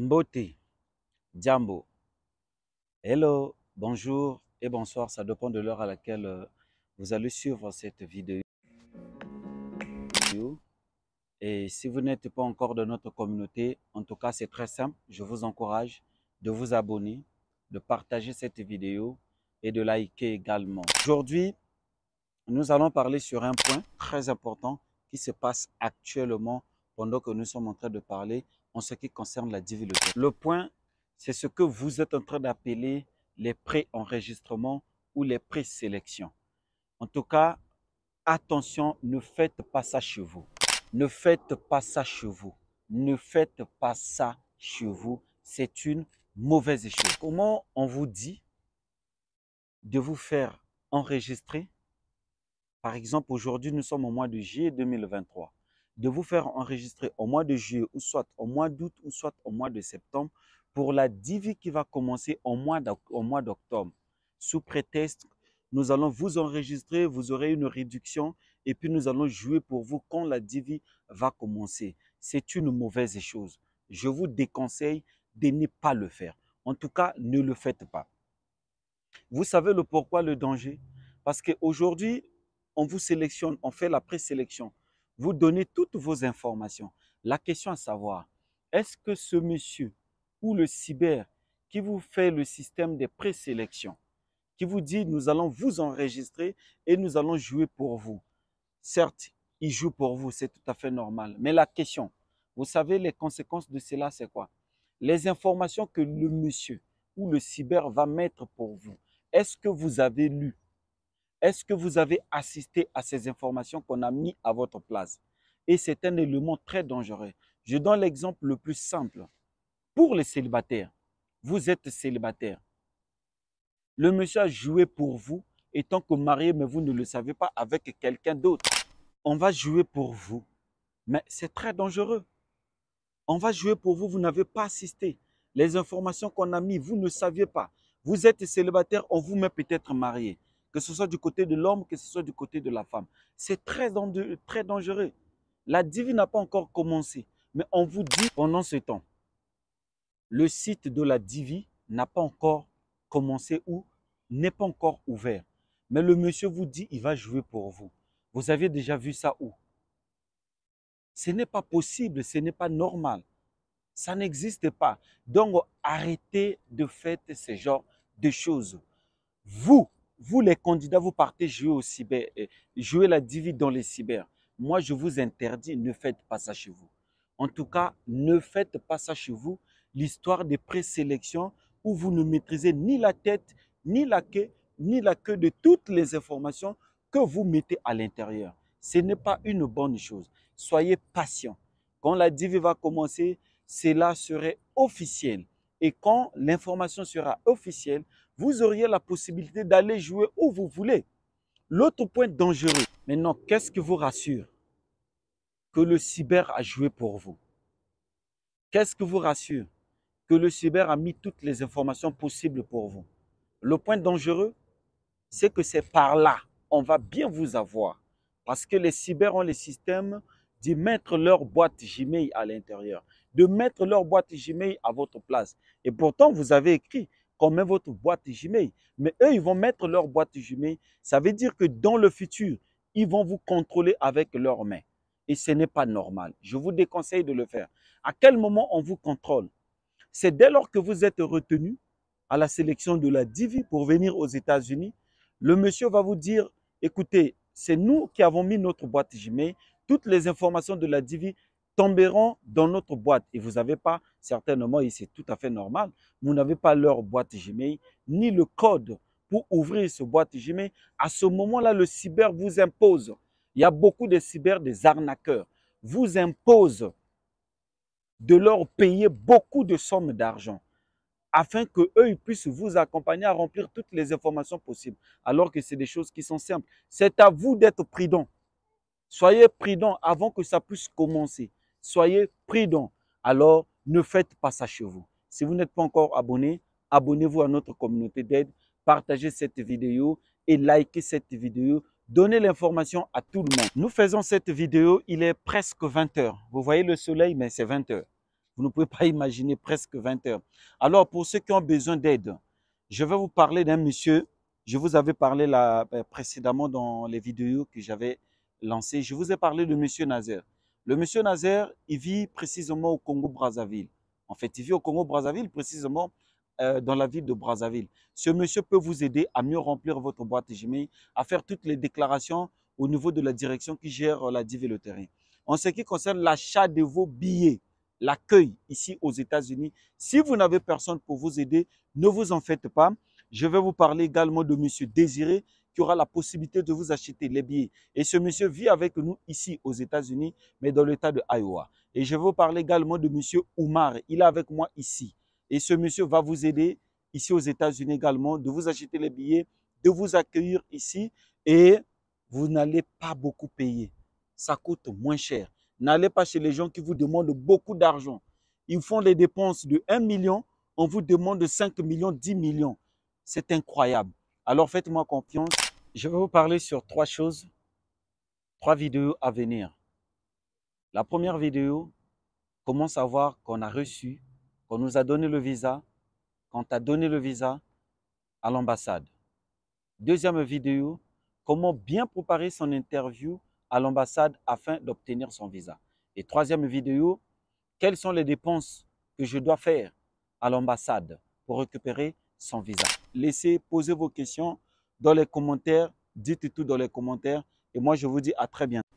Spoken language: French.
Mbote, Djambo, hello, bonjour et bonsoir, ça dépend de l'heure à laquelle vous allez suivre cette vidéo. Et si vous n'êtes pas encore de notre communauté, en tout cas c'est très simple, je vous encourage de vous abonner, de partager cette vidéo et de liker également. Aujourd'hui, nous allons parler sur un point très important qui se passe actuellement pendant que nous sommes en train de parler en ce qui concerne la divinité. Le point, c'est ce que vous êtes en train d'appeler les pré-enregistrements ou les pré-sélections. En tout cas, attention, ne faites pas ça chez vous. Ne faites pas ça chez vous. Ne faites pas ça chez vous. C'est une mauvaise chose. Comment on vous dit de vous faire enregistrer? Par exemple, aujourd'hui, nous sommes au mois de juillet 2023. De vous faire enregistrer au mois de juillet, ou soit au mois d'août, ou soit au mois de septembre, pour la divi qui va commencer au mois d'octobre. Sous prétexte, nous allons vous enregistrer, vous aurez une réduction, et puis nous allons jouer pour vous quand la divi va commencer. C'est une mauvaise chose. Je vous déconseille de ne pas le faire. En tout cas, ne le faites pas. Vous savez le pourquoi, le danger? Parce qu'aujourd'hui, on vous sélectionne, on fait la présélection. Vous donnez toutes vos informations. La question à savoir, est-ce que ce monsieur ou le cyber qui vous fait le système des présélections, qui vous dit nous allons vous enregistrer et nous allons jouer pour vous. Certes, il joue pour vous, c'est tout à fait normal. Mais la question, vous savez les conséquences de cela, c'est quoi? Les informations que le monsieur ou le cyber va mettre pour vous, est-ce que vous avez lu? Est-ce que vous avez assisté à ces informations qu'on a mis à votre place? Et c'est un élément très dangereux. Je donne l'exemple le plus simple. Pour les célibataires, vous êtes célibataire. Le monsieur a joué pour vous, étant que marié, mais vous ne le savez pas, avec quelqu'un d'autre. On va jouer pour vous, mais c'est très dangereux. On va jouer pour vous, vous n'avez pas assisté. Les informations qu'on a mises, vous ne saviez pas. Vous êtes célibataire, on vous met peut-être marié. Que ce soit du côté de l'homme, que ce soit du côté de la femme. C'est très dangereux. La divi n'a pas encore commencé. Mais on vous dit pendant ce temps, le site de la divi n'a pas encore commencé ou n'est pas encore ouvert. Mais le monsieur vous dit il va jouer pour vous. Vous avez déjà vu ça où? Ce n'est pas possible, ce n'est pas normal. Ça n'existe pas. Donc, arrêtez de faire ce genre de choses. Vous les candidats, vous partez jouer au cyber, jouer la divi dans les cyber. Moi, je vous interdis, ne faites pas ça chez vous. En tout cas, ne faites pas ça chez vous. L'histoire des présélections où vous ne maîtrisez ni la tête, ni la queue de toutes les informations que vous mettez à l'intérieur. Ce n'est pas une bonne chose. Soyez patient. Quand la divi va commencer, cela serait officiel. Et quand l'information sera officielle, vous auriez la possibilité d'aller jouer où vous voulez. L'autre point dangereux, maintenant, qu'est-ce qui vous rassure? Que le cyber a joué pour vous. Qu'est-ce qui vous rassure? Que le cyber a mis toutes les informations possibles pour vous. Le point dangereux, c'est que c'est par là, on va bien vous avoir. Parce que les cyber ont le système de mettre leur boîte Gmail à l'intérieur, de mettre leur boîte Gmail à votre place. Et pourtant, vous avez écrit qu'on met votre boîte Gmail. Mais eux, ils vont mettre leur boîte Gmail. Ça veut dire que dans le futur, ils vont vous contrôler avec leurs mains. Et ce n'est pas normal. Je vous déconseille de le faire. À quel moment on vous contrôle? C'est dès lors que vous êtes retenu à la sélection de la divi pour venir aux États-Unis. Le monsieur va vous dire, écoutez, c'est nous qui avons mis notre boîte Gmail. Toutes les informations de la divi tomberont dans notre boîte. Et vous n'avez pas, certainement, et c'est tout à fait normal, vous n'avez pas leur boîte Gmail, ni le code pour ouvrir ce boîte Gmail. À ce moment-là, le cyber vous impose. Il y a beaucoup de cyber, des arnaqueurs, vous imposent de leur payer beaucoup de sommes d'argent afin qu'eux ils puissent vous accompagner à remplir toutes les informations possibles, alors que c'est des choses qui sont simples. C'est à vous d'être prudent. Soyez prudent avant que ça puisse commencer. Soyez prudent. Alors, ne faites pas ça chez vous. Si vous n'êtes pas encore abonné, abonnez-vous à notre communauté d'aide, partagez cette vidéo et likez cette vidéo. Donnez l'information à tout le monde. Nous faisons cette vidéo, il est presque 20 h. Vous voyez le soleil, mais c'est 20 h. Vous ne pouvez pas imaginer, presque 20 heures. Alors, pour ceux qui ont besoin d'aide, je vais vous parler d'un monsieur. Je vous avais parlé là, précédemment dans les vidéos que j'avais lancées. Je vous ai parlé de monsieur Nazer. Le monsieur Nazer, il vit précisément au Congo-Brazzaville. En fait, il vit au Congo-Brazzaville, précisément dans la ville de Brazzaville. Ce monsieur peut vous aider à mieux remplir votre boîte Gmail, à faire toutes les déclarations au niveau de la direction qui gère la DIV et le terrain. En ce qui concerne l'achat de vos billets, l'accueil ici aux États-Unis, si vous n'avez personne pour vous aider, ne vous en faites pas. Je vais vous parler également de monsieur Désiré qui aura la possibilité de vous acheter les billets. Et ce monsieur vit avec nous ici aux États-Unis, mais dans l'état de Iowa. Et je vais vous parler également de monsieur Oumar. Il est avec moi ici. Et ce monsieur va vous aider ici aux États-Unis également, de vous acheter les billets, de vous accueillir ici et vous n'allez pas beaucoup payer. Ça coûte moins cher. N'allez pas chez les gens qui vous demandent beaucoup d'argent. Ils font les dépenses de 1 million, on vous demande 5 millions, 10 millions. C'est incroyable. Alors faites-moi confiance. Je vais vous parler sur 3 choses, 3 vidéos à venir. La première vidéo, comment savoir qu'on a reçu, qu'on nous a donné le visa, qu'on t'a donné le visa à l'ambassade. Deuxième vidéo, comment bien préparer son interview à l'ambassade afin d'obtenir son visa. Et troisième vidéo, quelles sont les dépenses que je dois faire à l'ambassade pour récupérer son visa. Laissez poser vos questions dans les commentaires, dites tout dans les commentaires et moi je vous dis à très bientôt.